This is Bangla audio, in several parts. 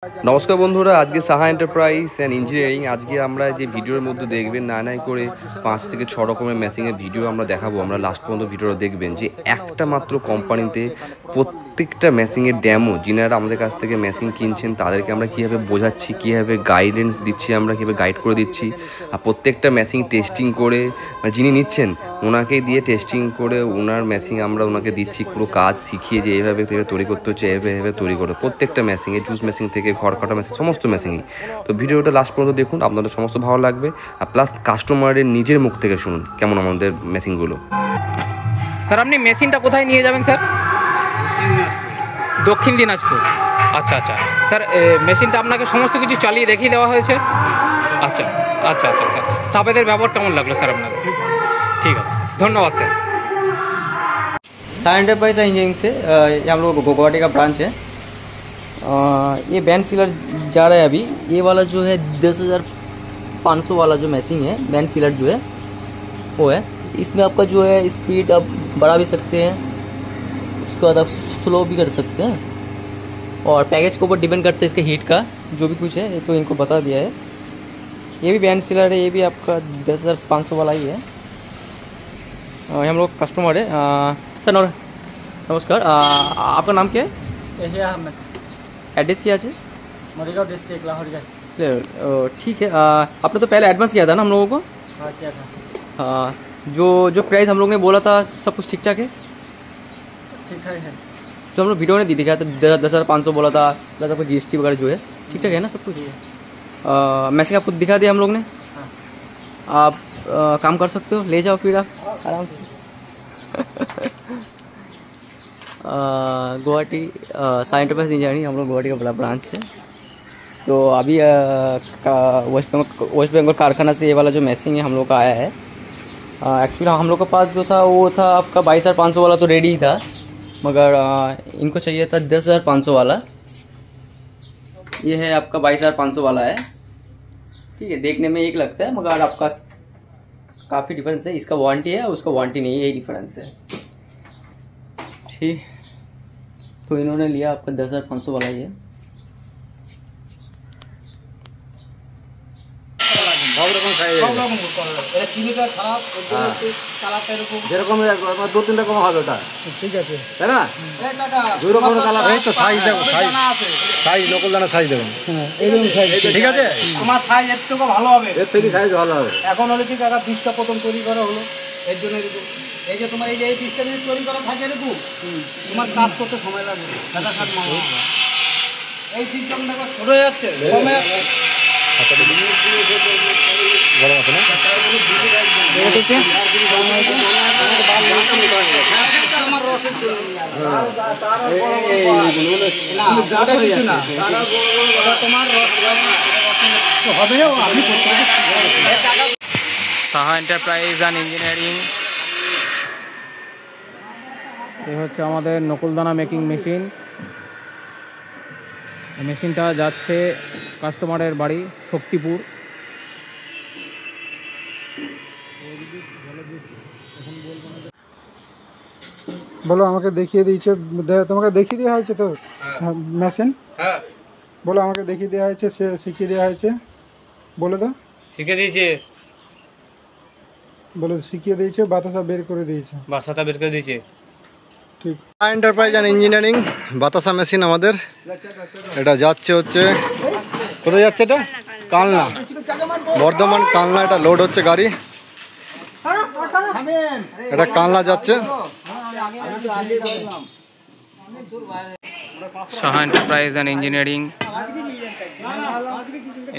नमस्कार बंधुरा आज के साहा एंटरप्राइज एंड इंजिनियरिंग आज के আমরা যে ভিডিওর মধ্যে দেখবেন নাই করে 5 থেকে 6 রকমের মেশিং এর ভিডিও আমরা দেখাবো আমরা লাস্ট পর্যন্ত ভিডিওটা দেখবেন যে একটা মাত্র কোম্পানিতে প্রত্যেকটা মেশিং এর ডেমো যিনারা আমাদের কাছ থেকে মেশিং কিনছেন তাদেরকে আমরা কিভাবে বোঝাচ্ছি কিভাবে গাইডেন্স দিচ্ছি আমরা কিভাবে গাইড করে দিচ্ছি আর প্রত্যেকটা মেশিং টেস্টিং করে যিনি নিচ্ছেন ওনাকে দিয়ে টেস্টিং করে ওনার মেশিং আমরা ওনাকে দিচ্ছি পুরো কাজ শিখিয়ে যে এইভাবে তৈরি করতে হচ্ছে এইভাবে তৈরি করে প্রত্যেকটা মেশিং এ জুস মেশিং থেকে ঘর কাটা মেশিন সমস্ত মেশিনই তো ভিডিওটা লাস্ট পর্যন্ত দেখুন আপনাদের সমস্ত ভালো লাগবে আর প্লাস কাস্টমারের নিজের মুখ থেকে শুনুন কেমন আমাদের মেশিনগুলো। স্যার আপনি মেশিনটা কোথায় নিয়ে যাবেন স্যার? দক্ষিণ দিনাজপুর। আচ্ছা আচ্ছা স্যার মেশিনটা আপনাকে সমস্ত কিছু চালিয়ে দেখিয়ে দেওয়া হয়েছে। আচ্ছা আচ্ছা আচ্ছা স্যার স্টাফেদের ব্যবহার কেমন লাগলো স্যার আপনাদের? ঠিক আছে স্যার ধন্যবাদ स्যাर। साहा एंटरप्राइज इंजीनियरिंग से हम लोग गुवाहाटी का ब्रांच है। ये बैंड सीलर जा रहा है अभी। ये वाला जो है 10,500 वाला जो मैसिंग है बैंड सीलर जो है वो है। इसमें आपका जो है स्पीड आप बढ़ा भी सकते हैं, उसके बाद आप स्लो भी कर सकते हैं और पैकेज के ऊपर डिपेंड करता है इसके हीट का जो भी कुछ है ये तो इनको बता दिया है। ये भी बैंड सीलर है, ये भी आपका 10,500 वाला ही है। हम लोग कस्टमर है। सर नमस्कार, आपका नाम क्या है? एशिया अहमद। एड्रेस क्या है? मरीगांव डिस्ट्रिक्ट लाहौरगंज। ठीक है। आपने तो पहले एडवांस किया था ना हम लोगों को? हाँ किया था। जो प्राइस हम लोग ने बोला था सब कुछ ठीक ठाक है? ठीक ठाक है। जो हम लोग वीडियो ने दी थी क्या 10,500 बोला था प्लस आपको GST वगैरह जो है ठीक ठाक है ना सब कुछ? मैसेज आपको दिखा दिया हम लोग ने। हाँ। आप काम कर सकते हो, ले जाओ फिर आप आराम से। गुवाहाटी साहा एंटरप्राइज इंजीनियरिंग हम लोग गुवाहाटी का बड़ा ब्रांच है। तो अभी वेस्ट बंगाल कारखाना से ये वाला जो मैसिंग है हम लोग का आया है। एक्चुअली हम लोग के पास जो था वो था आपका 22,500 वाला तो रेडी ही था, मगर इनको चाहिए था 10,500 वाला। ये है आपका 22,500 वाला है। ठीक है, देखने में एक लगता है मगर आपका काफ़ी डिफरेंस है। इसका वारंटी है उसका वारंटी नहीं है, यही डिफरेंस है। ठीक, तो इन्होंने लिया आपका 10,500 वाला ही है। যেরকম 2-3 রকম হবে ওটা ঠিক আছে তাই না? 2 রকম কালার এই তো সাইজ দেবো, সাইজ নকল দানা সাইজ দেবেন। এইরকম সাইজ ঠিক আছে। তোমার সাইজ এর থেকে ভালো হবে, এর থেকে সাইজ ভালো হবে। এখন হলো ঠিক আছে 20টা প্রথম তৈরি করা হলো এর জন্য এই যে তোমার এই যে 20টা জিনিস তৈরি করা থাকে এরকম তোমার কাজ করতে সময় লাগবে। দাদা খাট মামা এই সিস্টেম দেখো ছোট হয়ে যাচ্ছে কমে গরম আছে না? আমার রসের তোমার হবে আমি সাহা এন্টারপ্রাইজ অ্যান্ড ইঞ্জিনিয়ারিং। এই হচ্ছে আমাদের নকুলদানা মেকিং মেশিন। মেশিনটা যাচ্ছে কাস্টমারের বাড়ি শক্তিপুর। বলো আমাকে দেখিয়ে দিয়েছে, তোমাকে দেখিয়ে দেওয়া হয়েছে তো মেশিন? হ্যাঁ বলো আমাকে দেখিয়ে দেওয়া হয়েছে, শিখিয়ে দেওয়া হয়েছে, বলে দাও। শিখে দিয়েছে, বলে শিখিয়ে দিয়েছে, বাতাসা বের করে দিয়েছে, বাসাটা বের করে দিয়েছে। ঠিক। সাহা এন্টারপ্রাইজ অ্যান্ড ইঞ্জিনিয়ারিং বাতাসা মেশিন আমাদের এটা যাচ্ছে হচ্ছে কোথায় যাচ্ছে? এটা কালনা, বর্ধমান কালনা। এটা লোড হচ্ছে গাড়ি, এটা কালনা যাচ্ছে। Saha enterprise and engineering.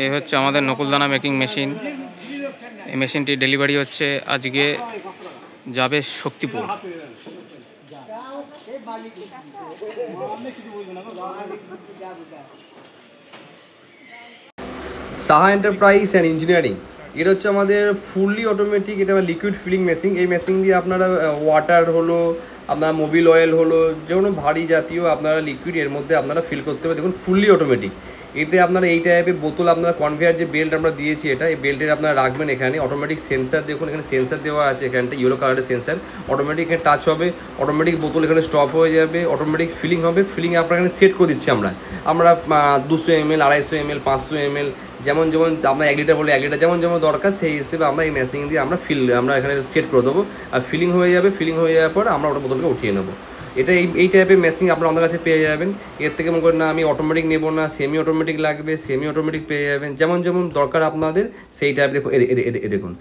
এই হচ্ছে আমাদের নকুলদানা মেকিং মেশিন। এই মেশিনটি ডেলিভারি হচ্ছে আজকে, যাবে Shaktipur. Saha enterprise and engineering এটা হচ্ছে আমাদের ফুললি অটোমেটিক, এটা লিকুইড ফিলিং মেশিন। এই মেশিন দিয়ে আপনারা ওয়াটার হলো, আপনার মোবিল অয়েল হলো, যে কোনো ভারী জাতীয় আপনারা লিকুইড এর মধ্যে আপনারা ফিল করতে পারবেন। দেখুন ফুললি অটোমেটিক। এতে আপনারা এই টাইপের বোতল আপনারা কনভেয়ার যে বেল্ট আমরা দিয়েছি এটা, এই বেল্টের আপনারা রাখবেন এখানে। অটোমেটিক সেন্সার দেখুন এখানে সেন্সার দেওয়া আছে, এখানটা ইয়েলো কালারের সেন্সার, অটোমেটিক এখানে টাচ হবে, অটোমেটিক বোতল এখানে স্টপ হয়ে যাবে, অটোমেটিক ফিলিং হবে। ফিলিং আপনার এখানে সেট করে দিচ্ছি আমরা 200 ml, 250 ml, 500 ml, যেমন যেমন আপনার 1 লিটার বলে 1 লিটার যেমন যেমন দরকার সেই হিসেবে আমরা এই মেশিন দিয়ে আমরা এখানে সেট করে দেবো। আর ফিলিং হয়ে যাবে, ফিলিং হয়ে যাওয়ার পর আমরা ওটা বোতলকে উঠিয়ে নেবো। এটা এই টাইপের মেশিন আপনারা আমাদের কাছে পেয়ে যাবেন। এর থেকে মনে করেন না আমি অটোমেটিক নেবো না, সেমি অটোমেটিক লাগবে, সেমি অটোমেটিক পেয়ে যাবেন, যেমন যেমন দরকার আপনাদের সেই টাইপ। দেখুন দেখুন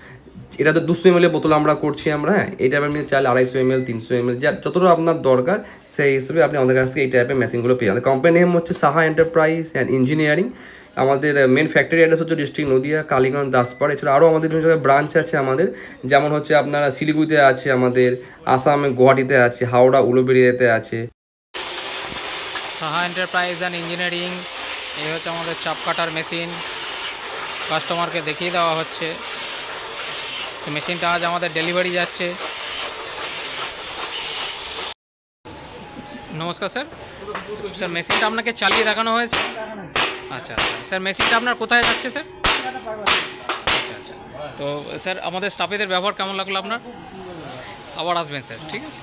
এটা তো 200 ml বোতল আমরা করছি আমরা, হ্যাঁ। এই টাইপের আপনি চাইলে 250 ml, 300 ml যতটা আপনার দরকার সেই হিসেবে আপনি আমাদের কাছ থেকে এই টাইপের মেশিনগুলো পেয়ে যাবেন। কোম্পানি নেম হচ্ছে সাহা এন্টারপ্রাইজ অ্যান্ড ইঞ্জিনিয়ারিং। আমাদের মেন ফ্যাক্টরি অ্যাড্রেস হচ্ছে ডিস্ট্রিক্ট নদিয়া, কালীগঞ্জ, দাসপাড়া। এছাড়া আরও আমাদের বিভিন্ন জায়গায় ব্রাঞ্চ আছে আমাদের, যেমন হচ্ছে আপনার শিলিগুড়িতে আছে, আমাদের আসামে গুয়াহাটিতে আছে, হাওড়া উলুবেড়িয়াতে আছে। সাহা এন্টারপ্রাইজ অ্যান্ড ইঞ্জিনিয়ারিং, এই হচ্ছে আমাদের চাপ কাটার মেশিন, কাস্টমারকে দেখিয়ে দেওয়া হচ্ছে। তো মেশিনটা আজ আমাদের ডেলিভারি যাচ্ছে। নমস্কার স্যার। স্যার মেশিনটা আপনাকে চালিয়ে দেখানো হয়েছে। আচ্ছা স্যার, মেশিনটা আপনার কোথায় যাচ্ছে স্যার? আচ্ছা। তো স্যার আমাদের স্টাফেদের ব্যবহার কেমন লাগলো আপনার? আবার আসবেন স্যার, ঠিক আছে।